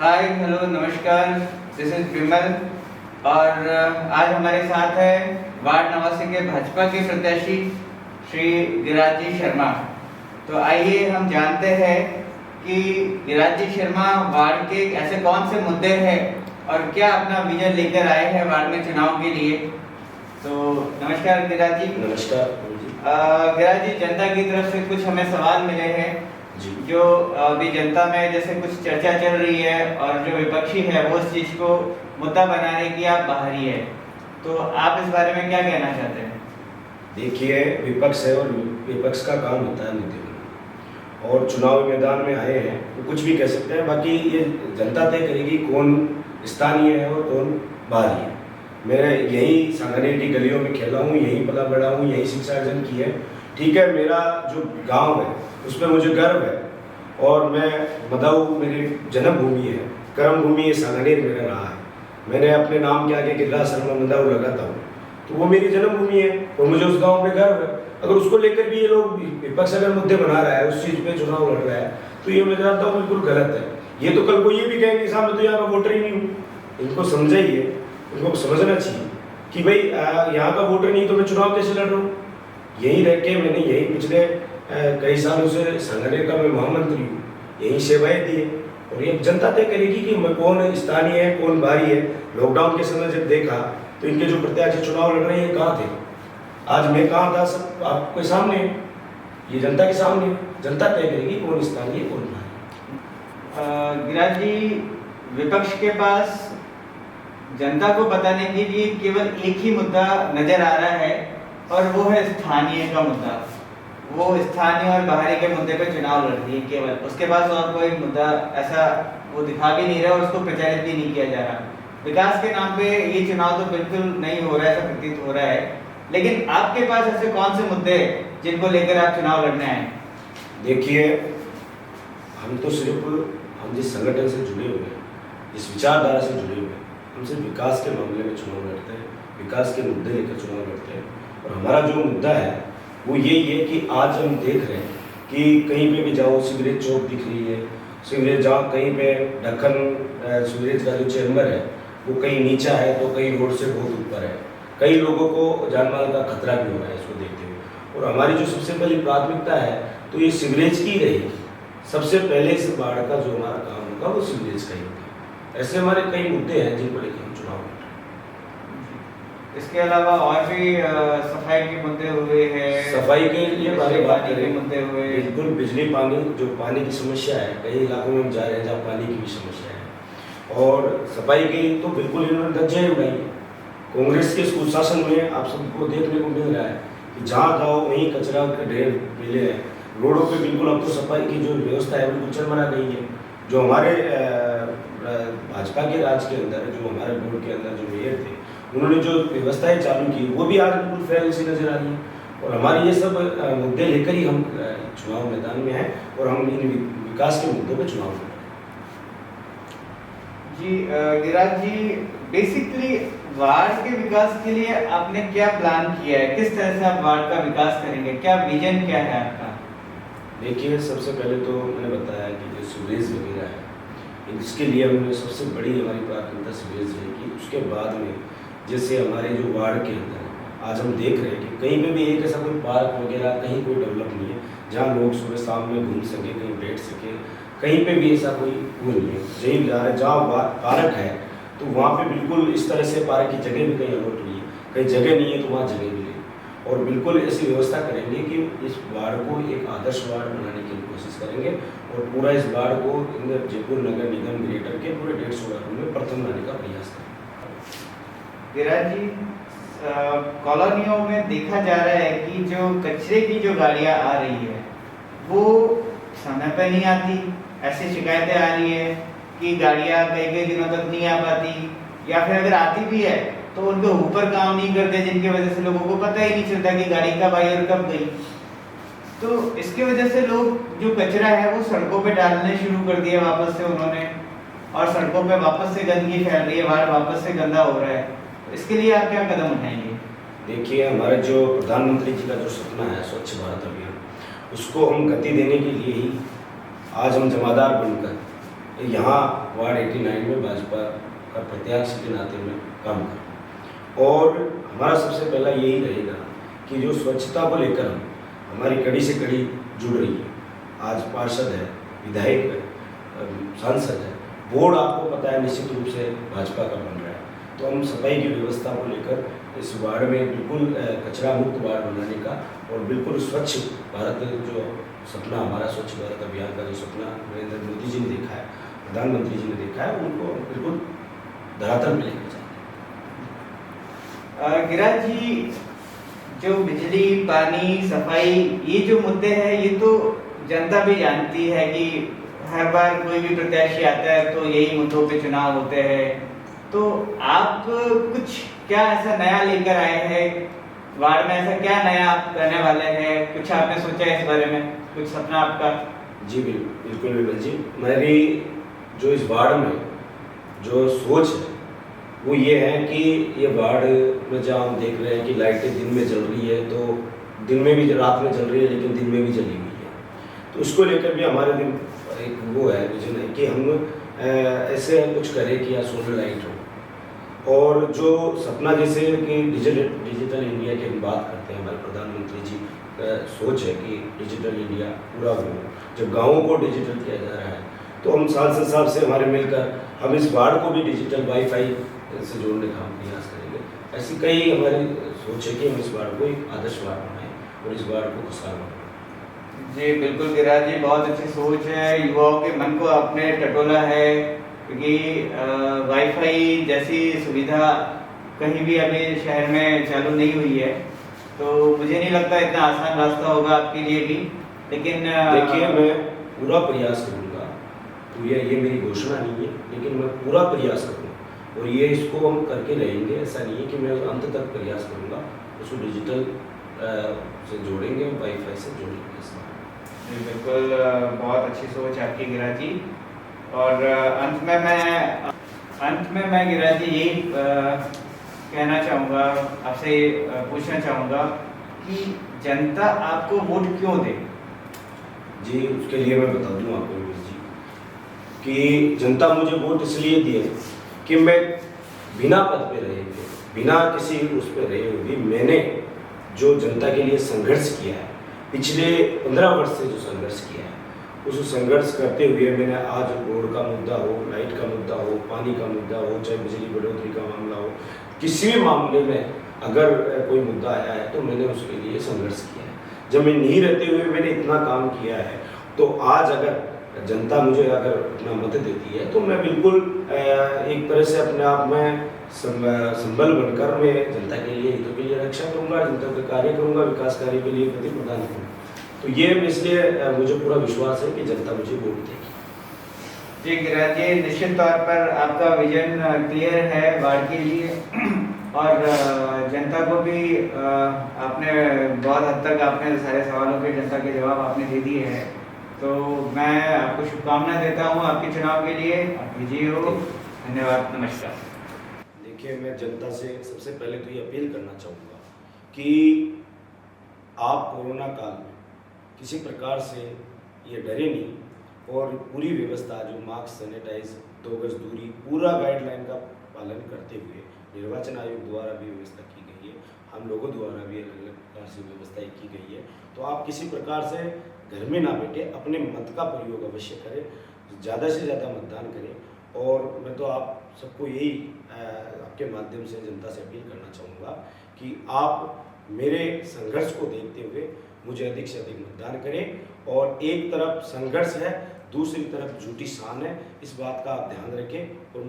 Hi hello नमस्कार, this is विमल और आज हमारे साथ है वार्ड नवासी के भाजपा के प्रत्याशी श्री गिरिराज जी शर्मा। तो आइए हम जानते हैं कि गिरिराज जी शर्मा वार्ड के ऐसे कौन से मुद्दे हैं और क्या अपना विजन लेकर आए हैं वार्ड में चुनाव के लिए। तो नमस्कार गिरिराज जी। नमस्कार गिरिराज जी, जनता की तरफ से कुछ हमें सवाल मिले हैं जो अभी जनता में जैसे कुछ चर्चा चल रही है और जो विपक्षी है वो इस चीज को मुद्दा बनाने की आप बाहरी है, तो आप इस बारे में क्या कहना चाहते हैं? देखिए, विपक्ष है और विपक्ष का काम होता है मुद्दे बनाना, और चुनाव मैदान में आए हैं तो कुछ भी कह सकते हैं। बाकी ये जनता तय करेगी कौन स्थानीय है और कौन बाहरी है। मैं यही सांगानेर की गलियों में खेला हूँ, यहीं पला बड़ा हूँ, यहीं शिक्षा अर्जन की है। ठीक है, मेरा जो गांव है उस पर मुझे गर्व है और मैं मदाऊ मेरी जन्मभूमि है, कर्मभूमि है, सांगानेर मेरा रहा है। मैंने अपने नाम के आगे गिरिराज शर्मा मदाऊ लगाता हूँ, तो वो मेरी जन्मभूमि है और मुझे उस गांव पे गर्व है। अगर उसको लेकर भी ये लोग विपक्ष अगर मुद्दे बना रहा है, उस चीज़ पे चुनाव लड़ रहा है, तो ये मैं जानता हूँ बिल्कुल गलत है। ये तो कल को ये भी कहेंगे साहब मैं तो यहाँ का वोटर ही नहीं हूँ। इनको समझाइए, इनको समझना चाहिए कि भाई यहाँ का वोटर नहीं तो मैं चुनाव कैसे लड़ रहा हूँ। यहीं रह के मैंने यही पिछले कई सालों से सांगानेर का मैं महामंत्री हूँ, यही सेवाएं दी है और ये जनता तय करेगी कि मैं कौन स्थानीय है कौन बाहरी है। लॉकडाउन के समय जब देखा तो इनके जो प्रत्याशी चुनाव लड़ रहे हैं कहाँ थे, आज मैं कहाँ था, सब आपके सामने, ये जनता के सामने। जनता तय करेगी कौन स्थानीय कौन बाहरी। गिरिराज जी, विपक्ष के पास जनता को बताने के लिए केवल एक ही मुद्दा नजर आ रहा है और वो है स्थानीय का मुद्दा। वो स्थानीय और बाहरी के मुद्दे पे चुनाव लड़ रही है केवल, उसके पास और कोई मुद्दा ऐसा वो दिखा भी नहीं रहा और उसको प्रचारित भी नहीं किया जा रहा। विकास के नाम पे ये चुनाव तो बिल्कुल नहीं हो रहा है, ऐसा प्रतीत हो रहा है। लेकिन आपके पास ऐसे कौन से मुद्दे जिनको लेकर आप चुनाव लड़ने आए? देखिए, हम तो सिर्फ हम जिस संगठन से जुड़े हुए हैं, जिस विचारधारा से जुड़े हुए हैं, हम सिर्फ विकास के मामले में चुनाव लड़ते हैं, विकास के मुद्दे लेकर चुनाव लड़ते हैं। और हमारा जो मुद्दा है वो यही है कि आज हम देख रहे हैं कि कहीं पे भी जाओ सीवरेज चौक दिख रही है, सीवरेज जहाँ कहीं पे ढक्कन सीवरेज का जो चैम्बर है वो कहीं नीचा है तो कहीं रोड से बहुत ऊपर है। कई लोगों को जान माल का खतरा भी हो रहा है इसको देखते हुए। और हमारी जो सबसे पहली प्राथमिकता है तो ये सीवरेज की रहेगी। सबसे पहले इस बाढ़ का जो हमारा काम होगा वो सीवरेज का ही होगा। ऐसे हमारे कई मुद्दे हैं जिन पर लेकर हम चुनाव लड़ रहे हैं। इसके अलावा और भी सफाई के मुद्दे हुए हैं, सफाई के लिए बात करें, मुद्दे हुए, बिल्कुल बिजली पानी जो पानी की समस्या है, कई इलाकों में हम जा रहे हैं जहाँ पानी की भी समस्या है। और सफाई की तो बिल्कुल इन्होंने धज्जियां उड़ाई है। कांग्रेस के कुशासन में आप सबको देखने को मिल रहा है कि जहाँ जाओ वहीं कचरा के ढेर मिले हैं। रोडों पे बिल्कुल अब तो सफाई की जो व्यवस्था है बिल्कुल चरमरा गई है। जो हमारे भाजपा के राज के अंदर, जो हमारे बोर्ड के अंदर जो मेयर थे, उन्होंने जो व्यवस्थाएं चालू की वो भी आज बिल्कुल फैल सी नजर आ रही है। और हमारे ये सब मुद्दे लेकर ही हम चुनाव मैदान में हैं और हम इन विकास के मुद्दों पर चुनाव लड़ रहे हैं। जी गिरिराज जी, बेसिकली वार्ड के विकास के लिए आपने क्या प्लान किया है? किस तरह से आप वार्ड का विकास करेंगे? क्या विजन क्या है आपका? देखिए, सबसे पहले तो मैंने बताया कि जो सीवरेज वगैरह है इसके लिए हमने सबसे बड़ी हमारी प्राथमिकता सीवरेज रहेगी। उसके बाद में जैसे हमारे जो वार्ड के अंदर आज हम देख रहे हैं कि कहीं पे भी एक ऐसा कोई पार्क वगैरह कहीं कोई डेवलप नहीं है जहाँ लोग सुबह शाम में घूम सके, कहीं बैठ सके। कहीं पे भी ऐसा कोई वो नहीं है। जहीं जा रहे जहाँ पार्क है तो वहाँ पे बिल्कुल इस तरह से पार्क की जगह भी कहीं अलॉट नहीं है, कहीं जगह नहीं है तो वहाँ जगह मिले। और बिल्कुल ऐसी व्यवस्था करेंगे कि इस वार्ड को एक आदर्श वार्ड बनाने की कोशिश करेंगे और पूरा इस वार्ड को जयपुर नगर निगम ग्रेटर के पूरे 150 वार्डों में प्रथम लाने का प्रयास करेंगे। गिरिराज जी, कॉलोनियों में देखा जा रहा है कि जो कचरे की जो गाड़ियां आ रही है वो समय पर नहीं आती। ऐसी शिकायतें आ रही है कि गाड़ियां कई कई दिनों तक नहीं आ पाती, या फिर अगर आती भी है तो उनके ऊपर काम नहीं करते, जिनकी वजह से लोगों को पता ही नहीं चलता कि गाड़ी कब आई और कब गई। तो इसकी वजह से लोग जो कचरा है वो सड़कों पे डालने शुरू कर दिया वापस से उन्होंने, और सड़कों पे वापस से गंदगी फैल रही है, वार्ड वापस से गंदा हो रहा है। तो इसके लिए आप क्या कदम उठाएंगे? देखिए, हमारे जो प्रधानमंत्री जी का जो सपना है स्वच्छ भारत अभियान, उसको हम गति देने के लिए ही आज हम जमादार बनकर यहाँ वार्ड 89 में भाजपा का प्रत्याशी के नाते में काम करूँ। और हमारा सबसे पहला यही रहेगा कि जो स्वच्छता को लेकर हमारी कड़ी से कड़ी जुड़ रही है, आज पार्षद है, विधायक है, सांसद है, बोर्ड आपको पता है निश्चित रूप से भाजपा का बन रहा है, तो हम सफाई की व्यवस्था को लेकर इस वार्ड में बिल्कुल कचरा मुक्त वार्ड बनाने का और बिल्कुल स्वच्छ भारत जो सपना हमारा स्वच्छ भारत अभियान का जो सपना नरेंद्र मोदी जी ने देखा है, प्रधानमंत्री जी ने देखा है, उनको बिल्कुल धरातल में लेकर जाएंगे। गिरिराज जी, जो बिजली, पानी, सफाई, ये जो मुद्दे हैं, ये तो जनता भी जानती है कि हर बार कोई भी प्रत्याशी आता है तो यही मुद्दों पे चुनाव होते हैं। तो आप कुछ क्या ऐसा नया लेकर आए हैं वार्ड में? ऐसा क्या नया आप करने वाले हैं? कुछ आपने सोचा है इस बारे में? कुछ सपना आपका? जी बिल्कुल विमल जी, मेरी जो इस वार्ड में जो सोच है वो ये है कि ये वार्ड में जहाँ हम देख रहे हैं कि लाइटें दिन में जल रही है, तो दिन में भी रात में जल रही है लेकिन दिन में भी जली हुई है, तो उसको लेकर भी हमारे दिन एक वो है विजन है कि हम ऐसे कुछ करें कि यहाँ सोलर लाइट हो। और जो सपना जैसे कि डिजिटल इंडिया की हम बात करते हैं, हमारे प्रधानमंत्री जी का सोच है कि डिजिटल इंडिया पूरा हो, जब गाँवों को डिजिटल किया जा रहा है, तो हम सांसद साहब से हमारे मिलकर हम इस वार्ड को भी डिजिटल वाईफाई से जोड़ने का हम प्रयास करेंगे। ऐसी कई हमारी सोच है कि हम इस वार्ड को एक आदर्श वार्ड बनाएं और इस वार्ड को खुशहाल बनाएं। जी बिल्कुल गिरिराज जी, बहुत अच्छी सोच है, युवाओं के मन को आपने टटोला है, क्योंकि वाईफाई जैसी सुविधा कहीं भी अभी शहर में चालू नहीं हुई है, तो मुझे नहीं लगता इतना आसान रास्ता होगा आपके लिए भी। लेकिन देखिए, मैं पूरा प्रयास करूँगा, तो ये मेरी घोषणा नहीं है, लेकिन मैं पूरा प्रयास करूँगा और ये इसको हम करके रहेंगे। ऐसा नहीं है कि मैं अंत तक प्रयास करूँगा, उसको डिजिटल से जोड़ेंगे, वाईफाई से जोड़ेंगे। जी बिल्कुल, बहुत अच्छी सोच आपकी गिरिराज जी। और अंत में मैं गिरिराज जी यही कहना चाहूँगा, आपसे पूछना चाहूँगा कि जनता आपको वोट क्यों दे? जी, उसके लिए मैं बता दूँ आपको जी कि जनता मुझे वोट इसलिए दिए कि मैं बिना पद पे रहे हुए, बिना किसी उस पर रहे हुए, मैंने जो जनता के लिए संघर्ष किया है, पिछले 15 वर्ष से जो संघर्ष किया है, उस संघर्ष करते हुए मैंने आज रोड का मुद्दा हो, लाइट का मुद्दा हो, पानी का मुद्दा हो, चाहे बिजली बढ़ोतरी का मामला हो, किसी भी मामले में अगर कोई मुद्दा आया है तो मैंने उसके लिए संघर्ष किया है। जब मैं नहीं रहते हुए मैंने इतना काम किया है, तो आज अगर जनता मुझे अगर अपना मत देती है तो मैं बिल्कुल एक तरह से अपने आप में संबल बनकर मैं जनता के लिए, हितों के लिए रक्षा करूँगा, जनता का कार्य करूँगा, विकास कार्य के लिए गति प्रदान करूँगा। तो ये इसलिए मुझे पूरा विश्वास है कि जनता मुझे वोट देगी। जी गिरिराज जी, निश्चित तौर पर आपका विजन क्लियर है वार्ड के लिए और जनता को भी आपने बहुत हद तक आपने सारे सवालों के जनता के जवाब आपने दे दिए हैं। तो मैं आपको शुभकामनाएं देता हूं आपके चुनाव के लिए। आप विजयी हो। धन्यवाद, नमस्कार। देखिए, मैं जनता से सबसे पहले तो ये अपील करना चाहूँगा कि आप कोरोना काल में किसी प्रकार से ये डरे नहीं और पूरी व्यवस्था जो मास्क, सैनिटाइज, 2 गज दूरी, पूरा गाइडलाइन का पालन करते हुए निर्वाचन आयोग द्वारा भी व्यवस्था की गई है, हम लोगों द्वारा भी अलग अलग प्रकार से व्यवस्था की गई है। तो आप किसी प्रकार से घर में ना बैठे, अपने मत का प्रयोग अवश्य करें, ज़्यादा से ज़्यादा मतदान करें। और मैं तो आप सबको यही आपके माध्यम से जनता से अपील करना चाहूँगा कि आप मेरे संघर्ष को देखते हुए मुझे अधिक से अधिक मतदान करें। और एक तरफ संघर्ष है, दूसरी तरफ झूठी शान है, इस बात का आप ध्यान रखें और